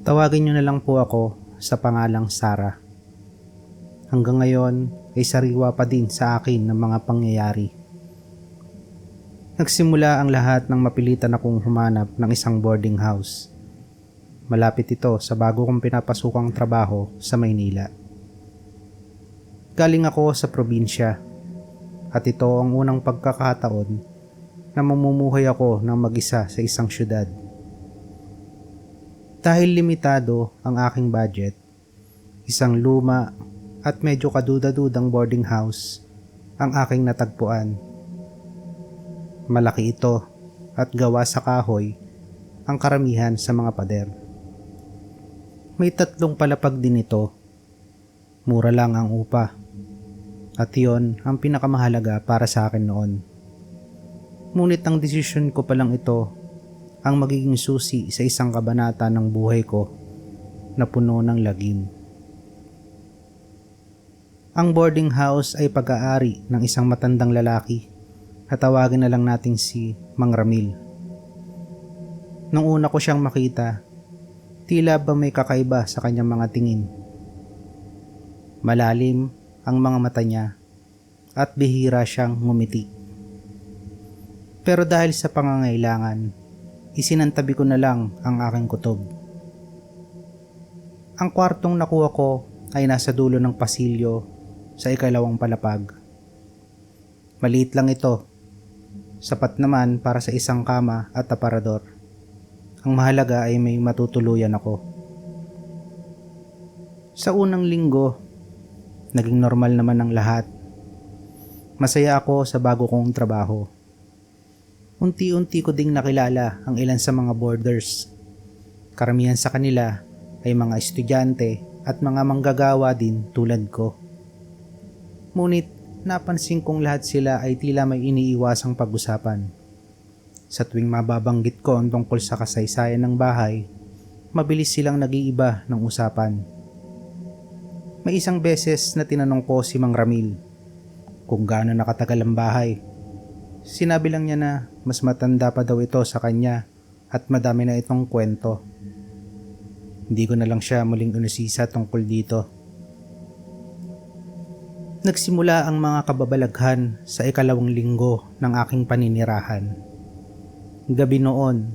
Tawagin niyo na lang po ako sa pangalang Sarah. Hanggang ngayon ay sariwa pa din sa akin ng mga pangyayari. Nagsimula ang lahat nang mapilitan akong humanap ng isang boarding house. Malapit ito sa bago kong pinapasukang trabaho sa Maynila. Galing ako sa probinsya at ito ang unang pagkakataon na mamumuhay ako ng mag-isa sa isang syudad. Dahil limitado ang aking budget, isang luma at medyo kaduda-dudang boarding house ang aking natagpuan. Malaki ito at gawa sa kahoy ang karamihan sa mga pader. May 3 palapag din ito. Mura lang ang upa. At yon ang pinakamahalaga para sa akin noon. Ngunit ang desisyon ko palang ito ang magiging susi sa isang kabanata ng buhay ko na puno ng lagim. Ang boarding house ay pag-aari ng isang matandang lalaki at tawagin na lang natin si Mang Ramil. Nung una ko siyang makita, tila ba may kakaiba sa kanyang mga tingin. Malalim ang mga mata niya at bihira siyang ngumiti. Pero dahil sa pangangailangan, isinantabi ko na lang ang aking kutob. Ang kwartong nakuha ko ay nasa dulo ng pasilyo sa 2nd palapag. Maliit lang ito. Sapat naman para sa isang kama at aparador. Ang mahalaga ay may matutuluyan ako. Sa unang linggo, naging normal naman ang lahat. Masaya ako sa bago kong trabaho. Unti-unti ko ding nakilala ang ilan sa mga boarders. Karamihan sa kanila ay mga estudyante at mga manggagawa din tulad ko. Ngunit napansin kong lahat sila ay tila may iniiwasang pag-usapan. Sa tuwing mababanggit ko ang tungkol sa kasaysayan ng bahay, mabilis silang nag-iiba ng usapan. May isang beses na tinanong ko si Mang Ramil kung gaano nakatagal ang bahay. Sinabi lang niya na mas matanda pa daw ito sa kanya at madami na itong kwento. Hindi ko na lang siya muling inusisa tungkol dito. Nagsimula ang mga kababalaghan sa 2nd linggo ng aking paninirahan. Gabi noon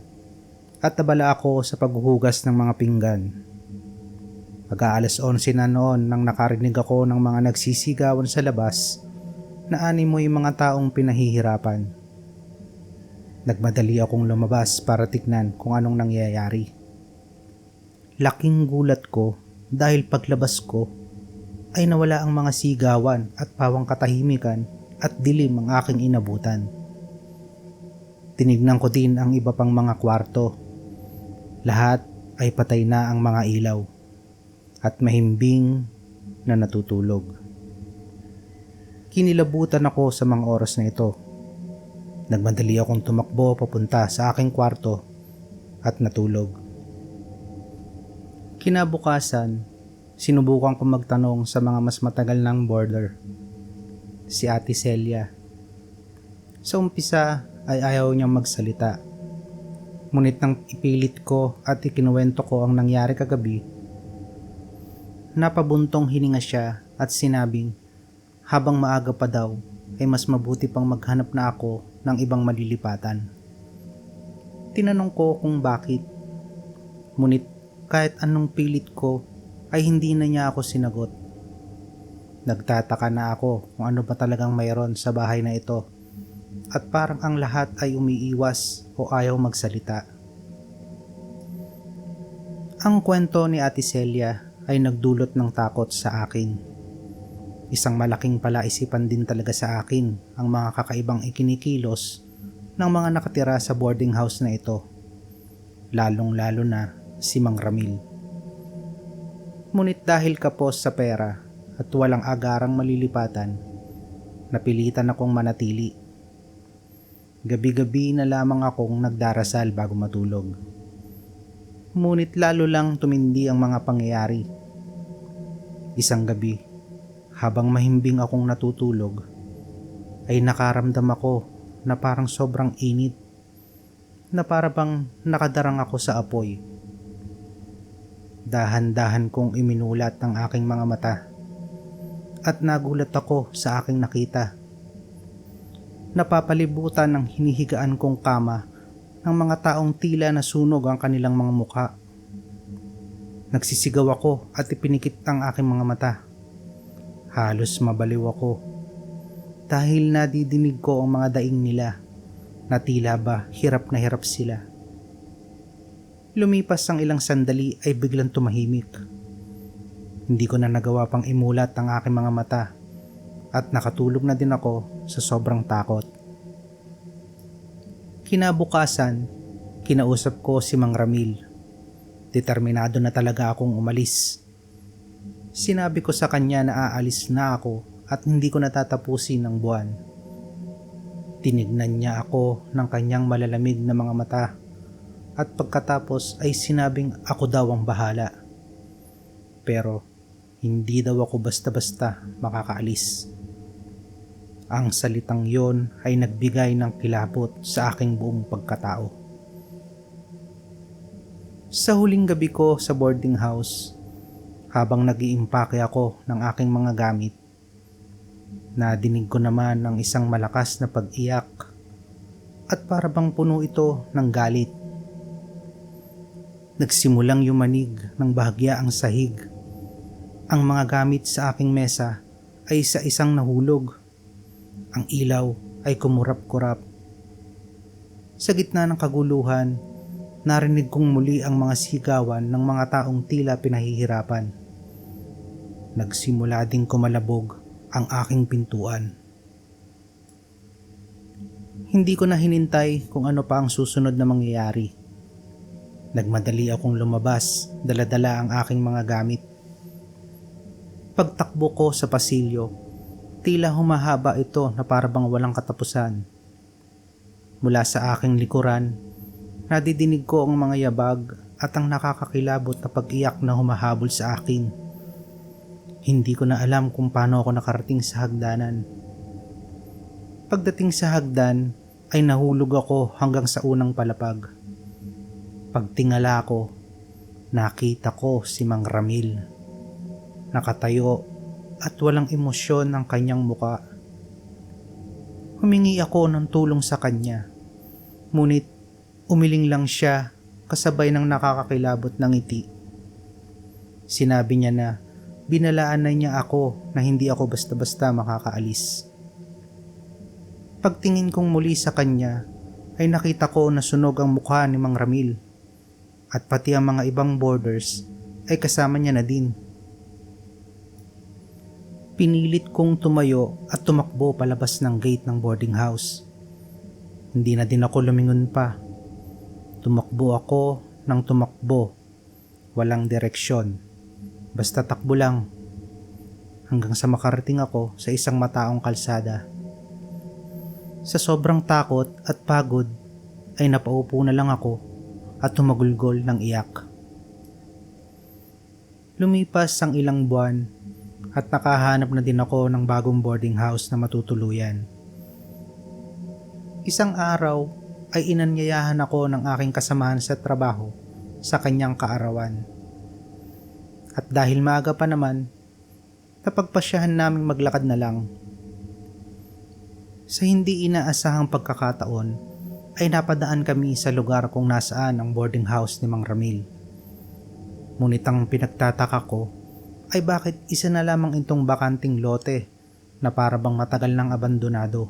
at abala ako sa paghuhugas ng mga pinggan. Mag-aalas 11 na noon nang nakarinig ako ng mga nagsisigawan sa labas na animoy mga taong pinahihirapan. Nagmadali akong lumabas para tignan kung anong nangyayari. Laking gulat ko dahil paglabas ko ay nawala ang mga sigawan at pawang katahimikan at dilim ang aking inabutan. Tinignan ko din ang iba pang mga kwarto. Lahat ay patay na ang mga ilaw at mahimbing na natutulog. Kinilabutan ako sa mga oras na ito. Nagmadali akong tumakbo papunta sa aking kwarto at natulog. Kinabukasan, sinubukan kong magtanong sa mga mas matagal ng boarder. Si Ate Celia. Sa umpisa ay ayaw niyang magsalita. Ngunit nang ipilit ko at ikinuwento ko ang nangyari kagabi, napabuntong hininga siya at sinabing habang maaga pa daw ay mas mabuti pang maghanap na ako ng ibang malilipatan. Tinanong ko kung bakit. Ngunit kahit anong pilit ko ay hindi na niya ako sinagot. Nagtataka na ako kung ano ba talagang mayroon sa bahay na ito at parang ang lahat ay umiiwas o ayaw magsalita. Ang kwento ni Ate Celia ay nagdulot ng takot sa akin. Isang malaking palaisipan din talaga sa akin ang mga kakaibang ikinikilos ng mga nakatira sa boarding house na ito, lalong-lalo na si Mang Ramil. Ngunit dahil kapos sa pera at walang agarang malilipatan, napilitan akong manatili. Gabi-gabi na lamang akong nagdarasal bago matulog. Ngunit lalo lang tumindi ang mga pangyayari. Isang gabi, habang mahimbing akong natutulog, ay nakaramdam ako na parang sobrang init, na para bang nakadarang ako sa apoy. Dahan-dahan kong iminulat ang aking mga mata at nagulat ako sa aking nakita. Napapalibutan ng hinihigaan kong kama ng mga taong tila nasunog ang kanilang mga mukha. Nagsisigaw ako at ipinikit ang aking mga mata. Halos mabaliw ako dahil nadidinig ko ang mga daing nila na tila ba hirap na hirap sila. Lumipas ang ilang sandali ay biglang tumahimik. Hindi ko na nagawa pang imulat ang aking mga mata at nakatulog na din ako sa sobrang takot. Kinabukasan, kinausap ko si Mang Ramil. Determinado na talaga akong umalis. Sinabi ko sa kanya na aalis na ako at hindi ko natatapusin ang buwan. Tinignan niya ako ng kanyang malalamig na mga mata at pagkatapos ay sinabing ako daw ang bahala. Pero hindi daw ako basta-basta makakaalis. Ang salitang yon ay nagbigay ng kilabot sa aking buong pagkatao. Sa huling gabi ko sa boarding house, habang nag-iimpake ako ng aking mga gamit, nadinig ko naman ang isang malakas na pag-iyak at para bang puno ito ng galit. Nagsimulang yumanig ng bahagya ang sahig. Ang mga gamit sa aking mesa ay sa isang nahulog. Ang ilaw ay kumurap-kurap. Sa gitna ng kaguluhan, narinig kong muli ang mga sigawan ng mga taong tila pinahihirapan. Nagsimula ding kumalabog ang aking pintuan. Hindi ko na hinintay kung ano pa ang susunod na mangyayari. Nagmadali akong lumabas, dala-dala ang aking mga gamit. Pagtakbo ko sa pasilyo, tila humahaba ito na parabang walang katapusan. Mula sa aking likuran, nadidinig ko ang mga yabag at ang nakakakilabot na pag-iyak na humahabol sa akin. Hindi ko na alam kung paano ako nakarating sa hagdanan. Pagdating sa hagdan ay nahulog ako hanggang sa unang palapag. Pagtingala ko, nakita ko si Mang Ramil. Nakatayo at walang emosyon ang kanyang muka. Humingi ako ng tulong sa kanya, ngunit umiling lang siya kasabay ng nakakakilabot ng ngiti. Sinabi niya na binalaan na niya ako na hindi ako basta-basta makakaalis. Pagtingin kong muli sa kanya ay nakita ko na sunog ang mukha ni Mang Ramil at pati ang mga ibang boarders ay kasama niya na din. Pinilit kong tumayo at tumakbo palabas ng gate ng boarding house. Hindi na din ako lumingon pa. Tumakbo ako ng tumakbo. Walang direksyon. Basta takbo lang. Hanggang sa makarating ako sa isang mataong kalsada. Sa sobrang takot at pagod ay napaupo na lang ako at tumagulgol ng iyak. Lumipas ang ilang buwan at nakahanap na din ako ng bagong boarding house na matutuluyan. Isang araw ay inanyayahan ako ng aking kasamahan sa trabaho sa kanyang kaarawan. At dahil maaga pa naman, napagpasyahan naming maglakad na lang. Sa hindi inaasahang pagkakataon ay napadaan kami sa lugar kung nasaan ang boarding house ni Mang Ramil. Ngunit ang pinagtataka ko ay bakit isa na lamang itong bakanting lote na parabang matagal nang abandonado.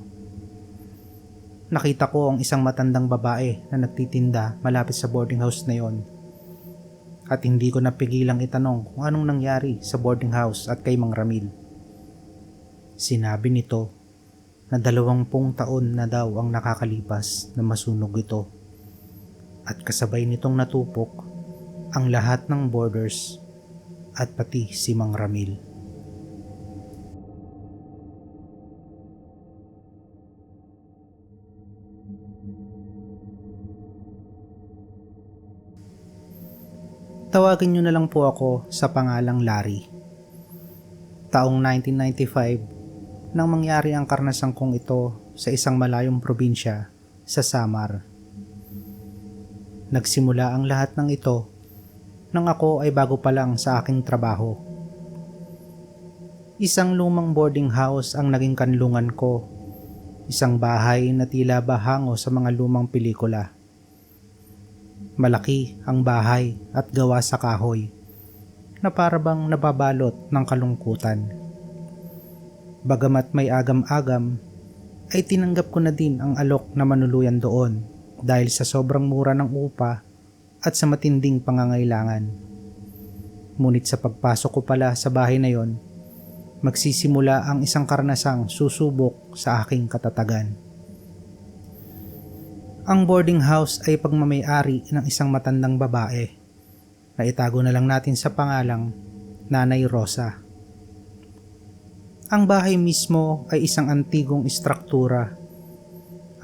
Nakita ko ang isang matandang babae na nagtitinda malapit sa boarding house na yon. At hindi ko napigilang itanong kung anong nangyari sa boarding house at kay Mang Ramil. Sinabi nito na 20 taon na daw ang nakakalipas na masunog ito. At kasabay nitong natupok ang lahat ng boarders at pati si Mang Ramil. Tawagin niyo na lang po ako sa pangalang Larry. Taong 1995 nang mangyari ang karanasan kong ito sa isang malayong probinsya sa Samar. Nagsimula ang lahat ng ito nang ako ay bago pa lang sa aking trabaho. Isang lumang boarding house ang naging kanlungan ko. Isang bahay na tila bahango sa mga lumang pelikula. Malaki ang bahay at gawa sa kahoy na parabang nababalot ng kalungkutan. Bagamat may agam-agam, ay tinanggap ko na din ang alok na manuluyan doon dahil sa sobrang mura ng upa at sa matinding pangangailangan. Ngunit sa pagpasok ko pala sa bahay na yon, magsisimula ang isang karanasang susubok sa aking katatagan. Ang boarding house ay pagmamay-ari ng isang matandang babae na itago na lang natin sa pangalang Nanay Rosa. Ang bahay mismo ay isang antigong istruktura.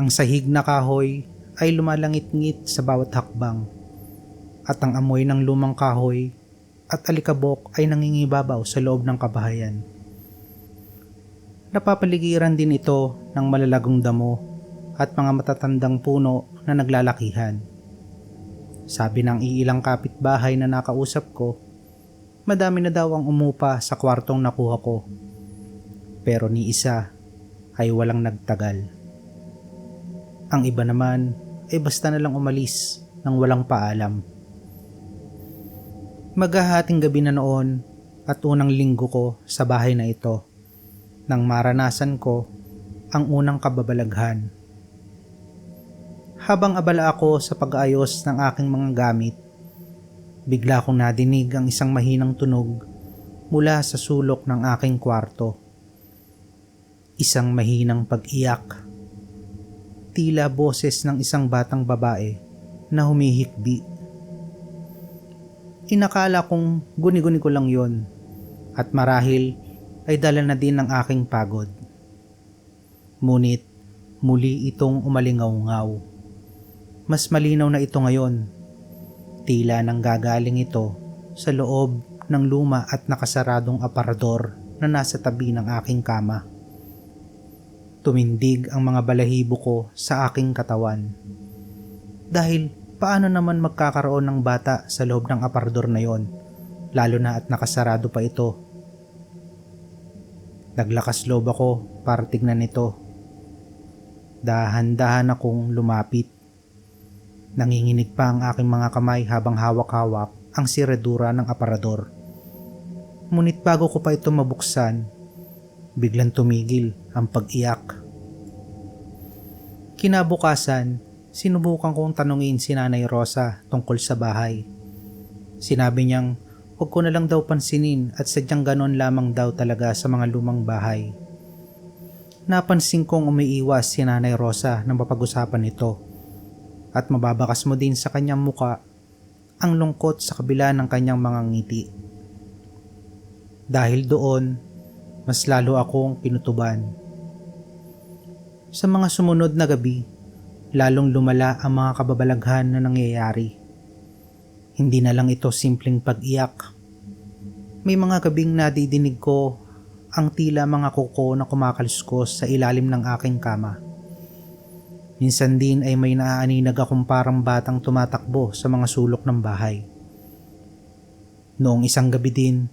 Ang sahig na kahoy ay lumalangit-ngit sa bawat hakbang at ang amoy ng lumang kahoy at alikabok ay nangingibabaw sa loob ng kabahayan. Napapaligiran din ito ng malalagong damo at mga matatandang puno na naglalakihan. Sabi ng iilang kapitbahay na nakausap ko, madami na daw ang umupa sa kwartong nakuha ko. Pero ni isa ay walang nagtagal. Ang iba naman ay basta na lang umalis nang walang paalam. Maghahating gabi na noon at unang linggo ko sa bahay na ito nang maranasan ko ang unang kababalaghan. Habang abala ako sa pag-aayos ng aking mga gamit, bigla kong nadinig ang isang mahinang tunog mula sa sulok ng aking kwarto. Isang mahinang pag-iyak. Tila boses ng isang batang babae na humihikbi. Inakala kong guni-guni ko lang yon at marahil ay dala na din ng aking pagod. Ngunit muli itong umalingaw-ngaw. Mas malinaw na ito ngayon. Tila nang gagaling ito sa loob ng luma at nakasaradong aparador na nasa tabi ng aking kama. Tumindig ang mga balahibo ko sa aking katawan. Dahil paano naman magkakaroon ng bata sa loob ng aparador na yon, lalo na at nakasarado pa ito. Naglakas loob ako para tignan ito. Dahan-dahan akong lumapit. Nanginginig pa ang aking mga kamay habang hawak-hawak ang siredura ng aparador. Ngunit bago ko pa ito mabuksan, biglang tumigil ang pag-iyak. Kinabukasan, sinubukan kong tanungin si Nanay Rosa tungkol sa bahay. Sinabi niyang huwag ko na lang daw pansinin at sadyang ganon lamang daw talaga sa mga lumang bahay. Napansin kong umiiwas si Nanay Rosa nang mapag-usapan ito at mababakas mo din sa kanyang muka ang lungkot sa kabila ng kanyang mga ngiti. Dahil doon, mas lalo akong pinutuban. Sa mga sumunod na gabi, lalong lumala ang mga kababalaghan na nangyayari. Hindi na lang ito simpleng pag-iyak. May mga gabing nadidinig ko ang tila mga kuko na kumakaluskos sa ilalim ng aking kama. Minsan din ay may naaaninag akong parang batang tumatakbo sa mga sulok ng bahay. Noong isang gabi din,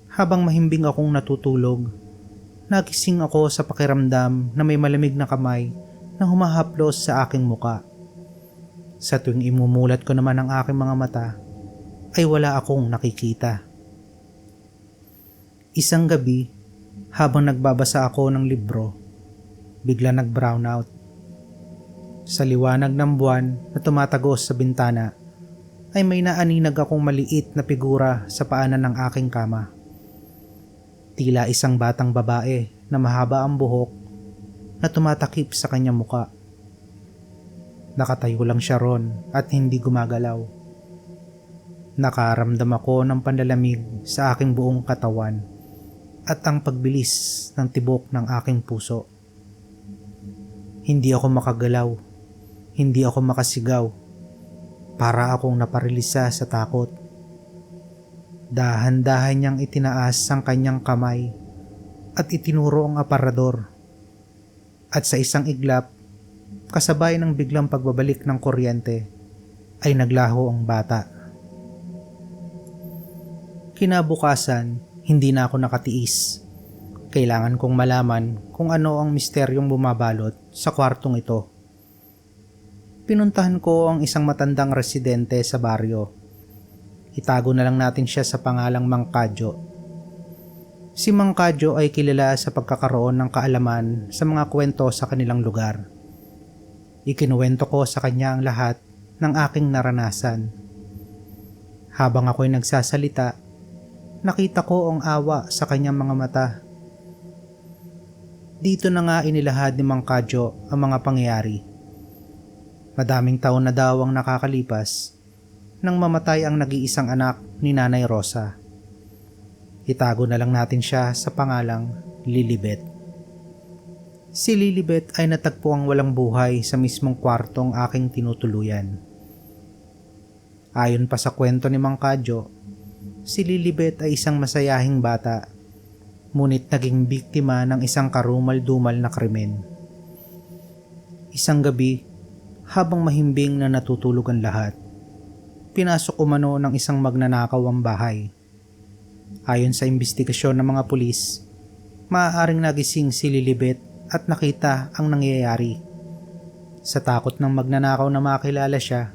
habang mahimbing akong natutulog, nagising ako sa pakiramdam na may malamig na kamay na humahaplos sa aking muka. Sa tuwing imumulat ko naman ang aking mga mata, ay wala akong nakikita. Isang gabi, habang nagbabasa ako ng libro, bigla nag-brown out. Sa liwanag ng buwan na tumatagos sa bintana, ay may naaninag akong maliit na figura sa paanan ng aking kama. Tila isang batang babae na mahaba ang buhok na tumatakip sa kanyang muka. Nakatayo lang siya ron at hindi gumagalaw. Nakaramdam ako ng panlalamig sa aking buong katawan at ang pagbilis ng tibok ng aking puso. Hindi ako makagalaw, hindi ako makasigaw, para akong naparilisa sa takot. Dahan-dahan niyang itinaas ang kanyang kamay at itinuro ang aparador. At sa isang iglap, kasabay ng biglang pagbabalik ng kuryente, ay naglaho ang bata. Kinabukasan, hindi na ako nakatiis. Kailangan kong malaman kung ano ang misteryong bumabalot sa kwartong ito. Pinuntahan ko ang isang matandang residente sa baryo. Itago na lang natin siya sa pangalang Mang Kadyo. Si Mang Kadyo ay kilala sa pagkakaroon ng kaalaman sa mga kwento sa kanilang lugar. Ikinuwento ko sa kanya ang lahat ng aking naranasan. Habang ako'y nagsasalita, nakita ko ang awa sa kanyang mga mata. Dito na nga inilahad ni Mang Kadyo ang mga pangyayari. Madaming taon na daw ang nakakalipas nang mamatay ang nag-iisang anak ni Nanay Rosa. Itago na lang natin siya sa pangalang Lilibet. Si Lilibet ay natagpo ang walang buhay sa mismong kwartong aking tinutuluyan. Ayon pa sa kwento ni Mang Kadyo, si Lilibet ay isang masayahing bata, ngunit naging biktima ng isang karumal-dumal na krimen. Isang gabi, habang mahimbing na natutulog ang lahat, pinasok umano ng isang magnanakaw ang bahay. Ayon sa investigasyon ng mga pulis, maaaring nagising si Lilibet at nakita ang nangyayari. Sa takot ng magnanakaw na makilala siya,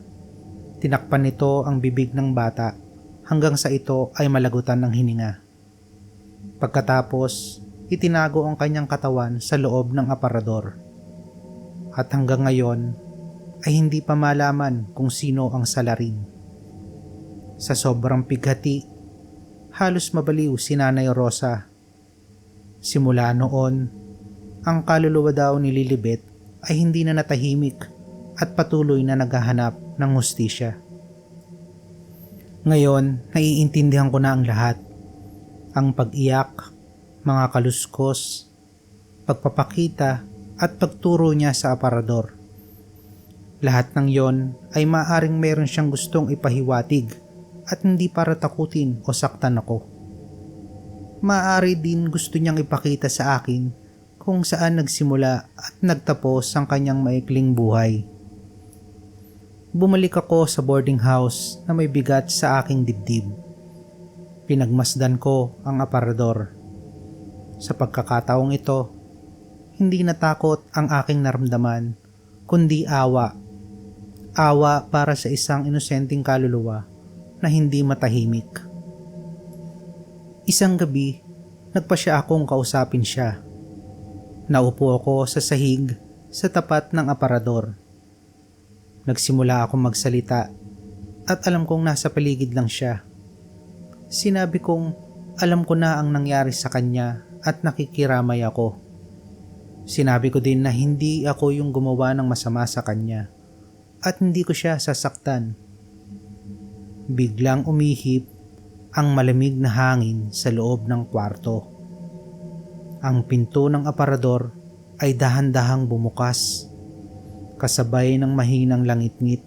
tinakpan nito ang bibig ng bata hanggang sa ito ay malagutan ng hininga. Pagkatapos, itinago ang kanyang katawan sa loob ng aparador. At hanggang ngayon ay hindi pa malaman kung sino ang salarin. Sa sobrang pighati, halos mabaliw si Nanay Rosa. Simula noon, ang kaluluwa daw ni Lilibet ay hindi na natahimik at patuloy na naghahanap ng hustisya. Ngayon, naiintindihan ko na ang lahat. Ang pag-iyak, mga kaluskos, pagpapakita at pagturo niya sa aparador. Lahat ng yon ay maaaring meron siyang gustong ipahiwatig at hindi para takutin o saktan ako. Maaari din gusto niyang ipakita sa akin kung saan nagsimula at nagtapos ang kanyang maikling buhay. Bumalik ako sa boarding house na may bigat sa aking dibdib. Pinagmasdan ko ang aparador. Sa pagkakataong ito, hindi natakot ang aking naramdaman, kundi awa. Awa para sa isang inosenteng kaluluwa na hindi matahimik. Isang gabi, nagpasya akong kausapin siya. Naupo ako sa sahig sa tapat ng aparador. Nagsimula akong magsalita at alam kong nasa paligid lang siya. Sinabi kong alam ko na ang nangyari sa kanya at nakikiramay ako. Sinabi ko din na hindi ako yung gumawa ng masama sa kanya at hindi ko siya sasaktan. Biglang umihip ang malamig na hangin sa loob ng kwarto. Ang pinto ng aparador ay dahan-dahang bumukas, kasabay ng mahinang langit-ngit.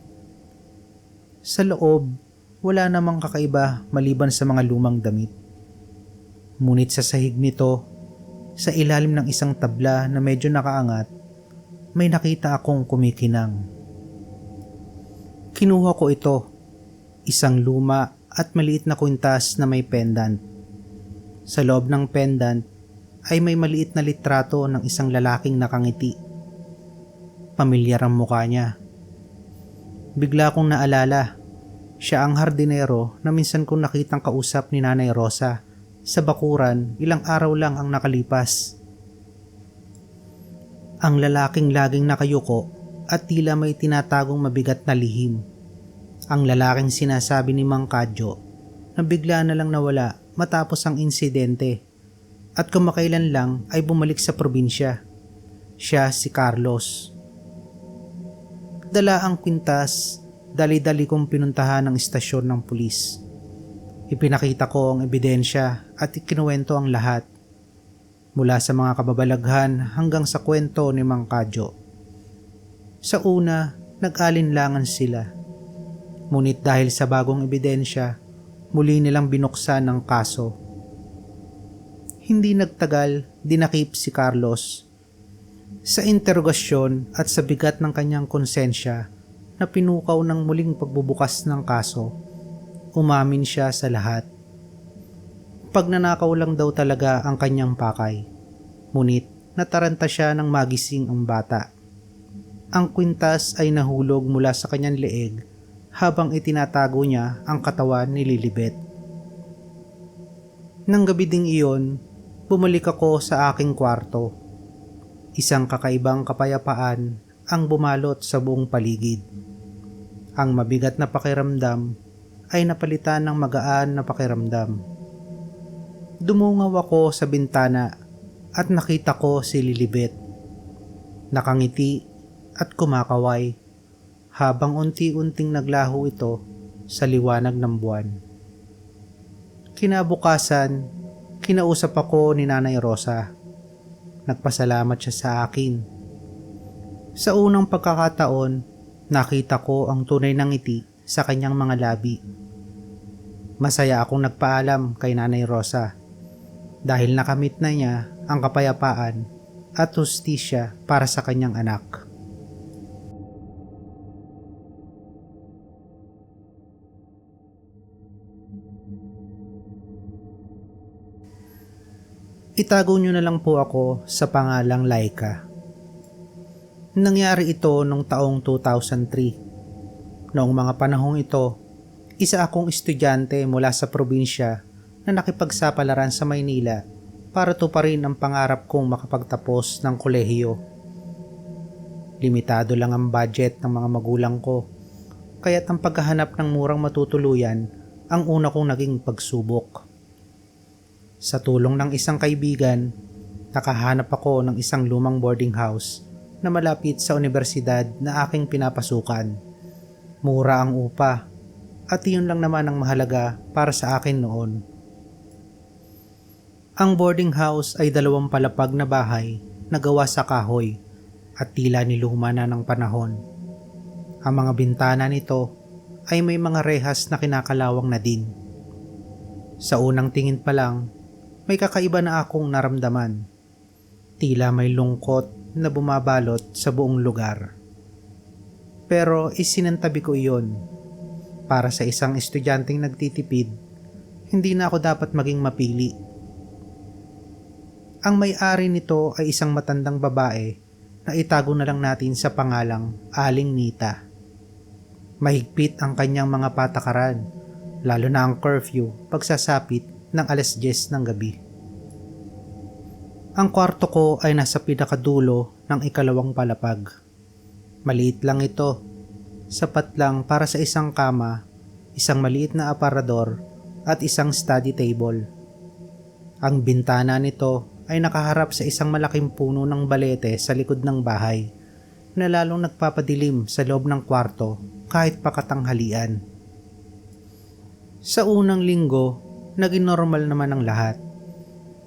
Sa loob, wala namang kakaiba maliban sa mga lumang damit. Ngunit sa sahig nito, sa ilalim ng isang tabla na medyo nakaangat, may nakita akong kumikinang. Kinuha ko ito, isang luma at maliit na kwintas na may pendant. Sa loob ng pendant ay may maliit na litrato ng isang lalaking nakangiti. Pamilyar ang mukha niya. Bigla kong naalala, siya ang hardinero na minsan kong nakitang kausap ni Nanay Rosa sa bakuran ilang araw lang ang nakalipas. Ang lalaking laging nakayuko at tila may tinatagong mabigat na lihim. Ang lalaking sinasabi ni Mang Kadyo na bigla na lang nawala matapos ang insidente at kamakailan lang ay bumalik sa probinsya. Siya si Carlos. Dala ang kwintas, dali-dali kong pinuntahan ang istasyon ng pulis. Ipinakita ko ang ebidensya at ikinuwento ang lahat. Mula sa mga kababalaghan hanggang sa kwento ni Mang Kadyo. Sa una, nag-alinlangan sila. Ngunit dahil sa bagong ebidensya, muli nilang binuksan ang kaso. Hindi nagtagal, dinakip si Carlos. Sa interogasyon at sa bigat ng kanyang konsensya na pinukaw ng muling pagbubukas ng kaso, umamin siya sa lahat. Pagnanakaw lang daw talaga ang kanyang pakay. Ngunit nataranta siya ng magising ang bata. Ang kwintas ay nahulog mula sa kanyang leeg habang itinatago niya ang katawan ni Lilibet. Nang gabi ding iyon, bumalik ako sa aking kwarto. Isang kakaibang kapayapaan ang bumalot sa buong paligid. Ang mabigat na pakiramdam ay napalitan ng magaan na pakiramdam. Dumungaw ako sa bintana at nakita ko si Lilibet. Nakangiti at kumakaway habang unti-unting naglaho ito sa liwanag ng buwan. Kinabukasan, kinausap ako ni Nanay Rosa. Nagpasalamat siya sa akin. Sa unang pagkakataon, nakita ko ang tunay ng ngiti sa kanyang mga labi. Masaya akong nagpaalam kay Nanay Rosa dahil nakamit na niya ang kapayapaan at hustisya para sa kanyang anak. Itago niyo na lang po ako sa pangalang Laika. Nangyari ito noong taong 2003. Noong mga panahong ito, isa akong estudyante mula sa probinsya na nakipagsapalaran sa Maynila para tuparin ang pangarap kong makapagtapos ng kolehiyo. Limitado lang ang budget ng mga magulang ko, kaya't ang paghahanap ng murang matutuluyan ang una kong naging pagsubok. Sa tulong ng isang kaibigan, nakahanap ako ng isang lumang boarding house na malapit sa universidad na aking pinapasukan. Mura ang upa at iyon lang naman ang mahalaga para sa akin noon. Ang boarding house ay 2 palapag na bahay na gawa sa kahoy at tila niluma na ng panahon. Ang mga bintana nito ay may mga rehas na kinakalawang na din. Sa unang tingin pa lang, may kakaiba na akong naramdaman. Tila may lungkot na bumabalot sa buong lugar. Pero isinantabi ko iyon. Para sa isang estudyanteng nagtitipid, hindi na ako dapat maging mapili. Ang may-ari nito ay isang matandang babae na itago na lang natin sa pangalang Aling Nita. Mahigpit ang kanyang mga patakaran, lalo na ang curfew pagsasapit ng 10:00 ng gabi. Ang kwarto ko ay nasa pinakadulo ng 2nd palapag. Maliit lang ito, sapat lang para sa isang kama, isang maliit na aparador at isang study table. Ang bintana nito ay nakaharap sa isang malaking puno ng balete sa likod ng bahay na lalong nagpapadilim sa loob ng kwarto kahit pakatanghalian. Sa unang linggo, naging normal naman ang lahat.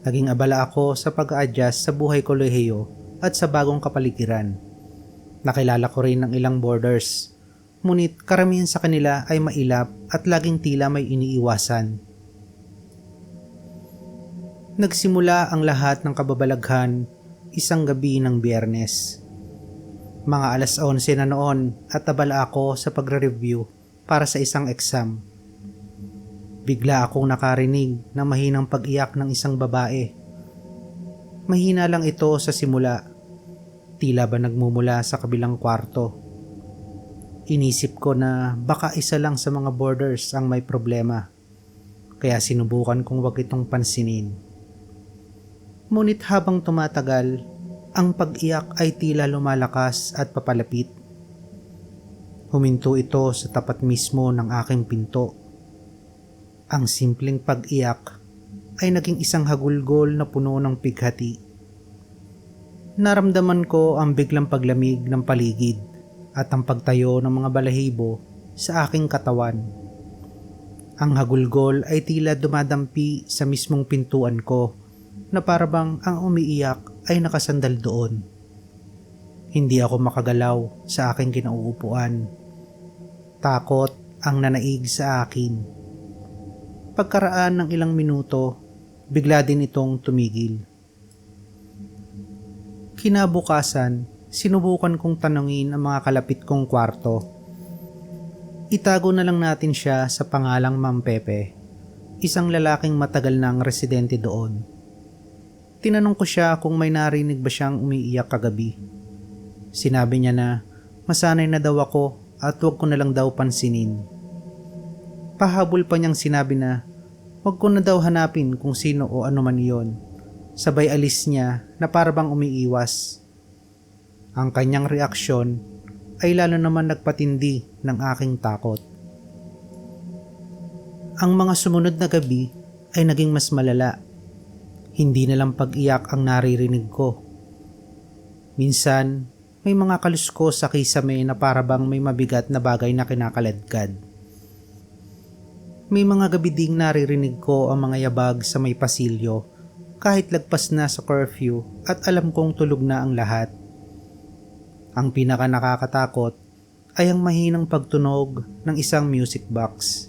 Naging abala ako sa pag-a-adjust sa buhay kolehiyo at sa bagong kapaligiran. Nakilala ko rin ng ilang boarders, ngunit karamihan sa kanila ay mailap at laging tila may iniiwasan. Nagsimula ang lahat ng kababalaghan isang gabi ng Biyernes. Mga 11:00 na noon at abala ako sa pagre-review para sa isang exam. Bigla akong nakarinig ng mahinang pag-iyak ng isang babae. Mahina lang ito sa simula. Tila ba nagmumula sa kabilang kwarto. Inisip ko na baka isa lang sa mga boarders ang may problema. Kaya sinubukan kong wag itong pansinin. Ngunit habang tumatagal, ang pag-iyak ay tila lumalakas at papalapit. Huminto ito sa tapat mismo ng aking pinto. Ang simpleng pag-iyak ay naging isang hagulgol na puno ng pighati. Naramdaman ko ang biglang paglamig ng paligid at ang pagtayo ng mga balahibo sa aking katawan. Ang hagulgol ay tila dumadampi sa mismong pintuan ko na parabang ang umiiyak ay nakasandal doon. Hindi ako makagalaw sa aking kinauupuan. Takot ang nanaig sa akin. Pagkaraan ng ilang minuto, bigla din itong tumigil. Kinabukasan, sinubukan kong tanungin ang mga kalapit kong kwarto. Itago na lang natin siya sa pangalang Ma'am Pepe. isang lalaking matagal nang residente doon. Tinanong ko siya kung may narinig ba siyang umiiyak kagabi. Sinabi niya na masanay na daw ako at huwag ko na lang daw pansinin. Pahabol pa niyang sinabi na huwag ko na daw hanapin kung sino o ano man iyon. Sabay alis niya na para bang umiiwas. Ang kanyang reaksyon ay lalo naman nagpatindi ng aking takot. Ang mga sumunod na gabi ay naging mas malala. Hindi na lang pag-iyak ang naririnig ko. Minsan, may mga kaluskos sa kisame na para bang may mabigat na bagay na kinakaladkad. May mga gabi ding naririnig ko ang mga yabag sa may pasilyo kahit lagpas na sa curfew at alam kong tulog na ang lahat. Ang pinaka nakakatakot ay ang mahinang pagtunog ng isang music box.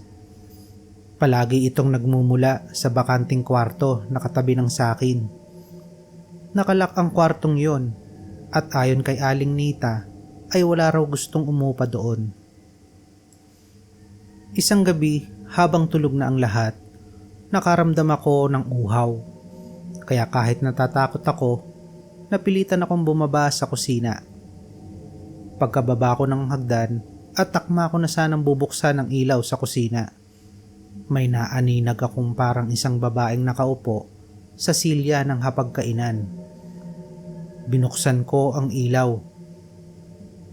Palagi itong nagmumula sa bakanting kwarto na katabi ng sakin. Nakalak ang kwartong yon at ayon kay Aling Nita ay wala raw gustong umupa doon. Isang gabi habang tulog na ang lahat, nakaramdam ako ng uhaw. Kaya kahit natatakot ako, napilitan akong bumaba sa kusina. Pagkababa ko ng hagdan at takma ko na sanang bubuksan ang ilaw sa kusina. May naaninag akong parang isang babaeng nakaupo sa silya ng hapagkainan. Binuksan ko ang ilaw.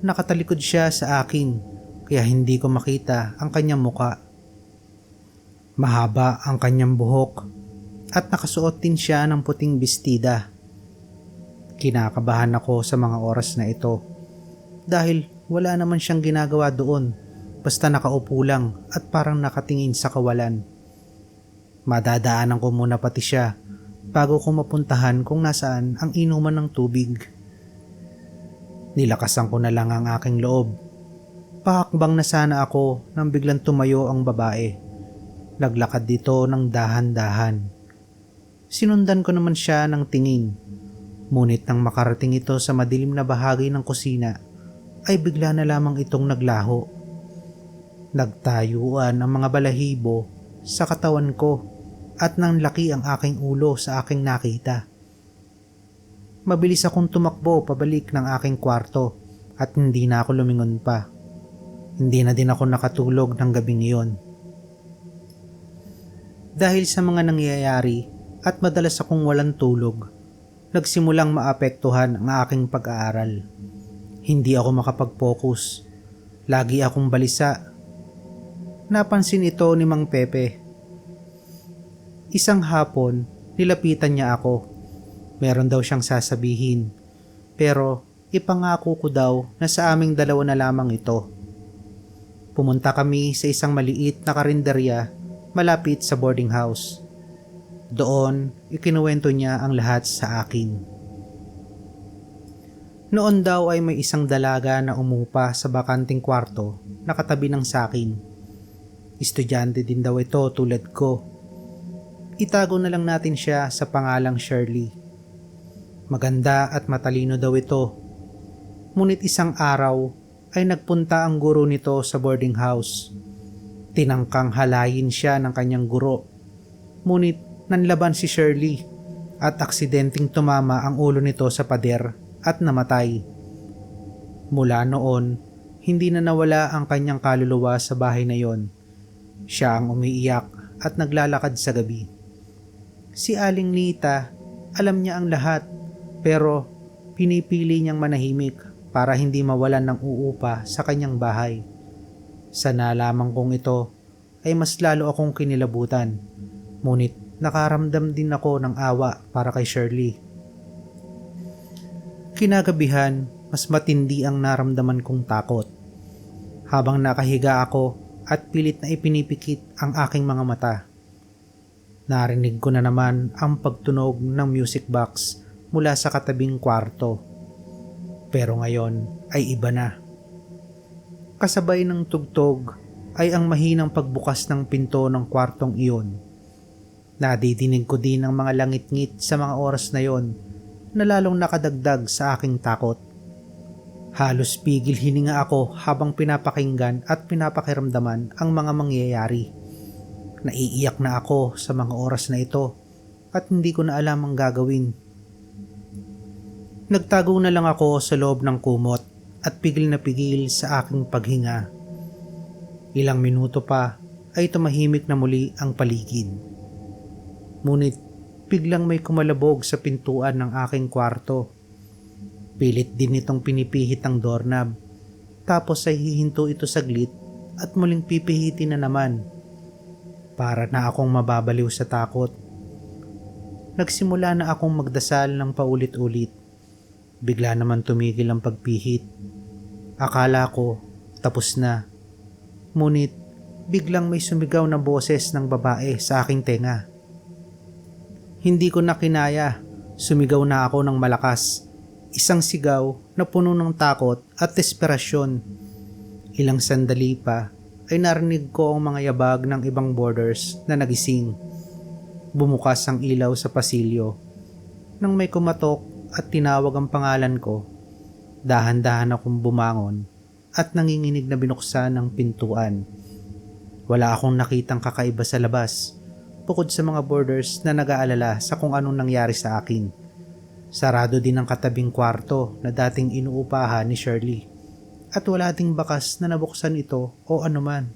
Nakatalikod siya sa akin kaya hindi ko makita ang kanyang muka. Mahaba ang kanyang buhok at nakasuot din siya ng puting bestida. Kinakabahan ako sa mga oras na ito. Dahil wala naman siyang ginagawa doon, basta nakaupo lang at parang nakatingin sa kawalan. Madadaanan ko muna pati siya bago ko mapuntahan kung nasaan ang inuman ng tubig. Nilakasan ko na lang ang aking loob. Pahakbang na sana ako nang biglang tumayo ang babae. Naglakad dito ng dahan-dahan. Sinundan ko naman siya ng tingin. Ngunit nang makarating ito sa madilim na bahagi ng kusina, ay bigla na lamang itong naglaho. Nagtayuan ang mga balahibo sa katawan ko at nang laki ang aking ulo sa aking nakita. Mabilis akong tumakbo pabalik ng aking kwarto at hindi na ako lumingon pa. Hindi na din ako nakatulog ng gabing iyon. Dahil sa mga nangyayari at madalas akong walang tulog, nagsimulang maapektuhan ang aking pag-aaral. Hindi ako makapag-focus. Lagi akong balisa. Napansin ito ni Mang Pepe. Isang hapon, nilapitan niya ako. Meron daw siyang sasabihin. Pero ipangako ko daw na sa aming dalawa na lamang ito. Pumunta kami sa isang maliit na karinderya malapit sa boarding house. Doon, ikinuwento niya ang lahat sa akin. Noon daw ay may isang dalaga na umupa sa bakanting kwarto na katabi ng sakin. Estudyante din daw ito tulad ko. Itago na lang natin siya sa pangalang Shirley. Maganda at matalino daw ito. Ngunit isang araw ay nagpunta ang guro nito sa boarding house. Tinangkang halayin siya ng kanyang guro. Ngunit nanlaban si Shirley at aksidenteng tumama ang ulo nito sa pader at namatay. Mula noon, hindi na nawala ang kanyang kaluluwa sa bahay na yon. Siya ang umiiyak at naglalakad sa gabi. Si Aling Nita, alam niya ang lahat, pero pinipili niyang manahimik para hindi mawalan ng uupa sa kanyang bahay. Sa nalaman kong ito, ay mas lalo akong kinilabutan. Ngunit nakaramdam din ako ng awa para kay Shirley. Kinagabihan, mas matindi ang naramdaman kong takot. Habang nakahiga ako at pilit na ipinipikit ang aking mga mata. Narinig ko na naman ang pagtunog ng music box mula sa katabing kwarto. Pero ngayon ay iba na. Kasabay ng tugtog ay ang mahinang pagbukas ng pinto ng kwartong iyon. Nadidinig ko din ang mga langit-ngit sa mga oras na yon na lalong nakadagdag sa aking takot. Halos pigil hininga ako habang pinapakinggan at pinapakiramdaman ang mga mangyayari. Naiiyak na ako sa mga oras na ito at hindi ko na alam ang gagawin. Nagtago na lang ako sa loob ng kumot at pigil na pigil sa aking paghinga. Ilang minuto pa ay tumahimik na muli ang paligid. Ngunit biglang may kumalabog sa pintuan ng aking kwarto. Pilit din itong pinipihit ang doorknob, tapos ay hihinto ito saglit at muling pipihitin na naman. Para na akong mababaliw sa takot. Nagsimula na akong magdasal ng paulit-ulit. Bigla naman tumigil ang pagpihit. Akala ko tapos na. Ngunit biglang may sumigaw na boses ng babae sa aking tenga. Hindi ko na kinaya. Sumigaw na ako ng malakas. Isang sigaw na puno ng takot at desperasyon. Ilang sandali pa ay narinig ko ang mga yabag ng ibang boarders na nagising. Bumukas ang ilaw sa pasilyo. Nang may kumatok at tinawag ang pangalan ko, dahan-dahan akong bumangon at nanginginig na binuksan ang pintuan. Wala akong nakitang kakaiba sa labas, bukod sa mga boarders na nag-aalala sa kung anong nangyari sa akin. Sarado din ang katabing kwarto na dating inuupahan ni Shirley. At wala ding bakas na nabuksan ito o anuman.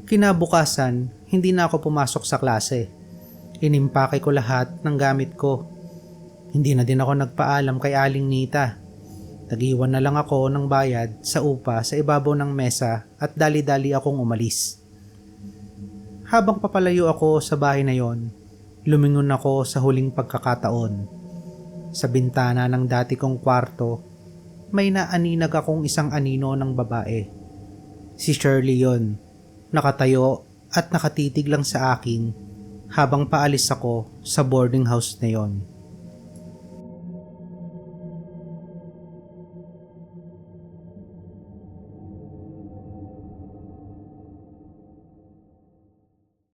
Kinabukasan, hindi na ako pumasok sa klase. Inimpake ko lahat ng gamit ko. Hindi na din ako nagpaalam kay Aling Nita. Nag-iwan na lang ako ng bayad sa upa sa ibabaw ng mesa at dali-dali akong umalis. Habang papalayo ako sa bahay na yon, lumingon ako sa huling pagkakataon. Sa bintana ng dati kong kwarto, may naaninag akong isang anino ng babae. Si Shirley yon, nakatayo at nakatitig lang sa akin habang paalis ako sa boarding house na yon.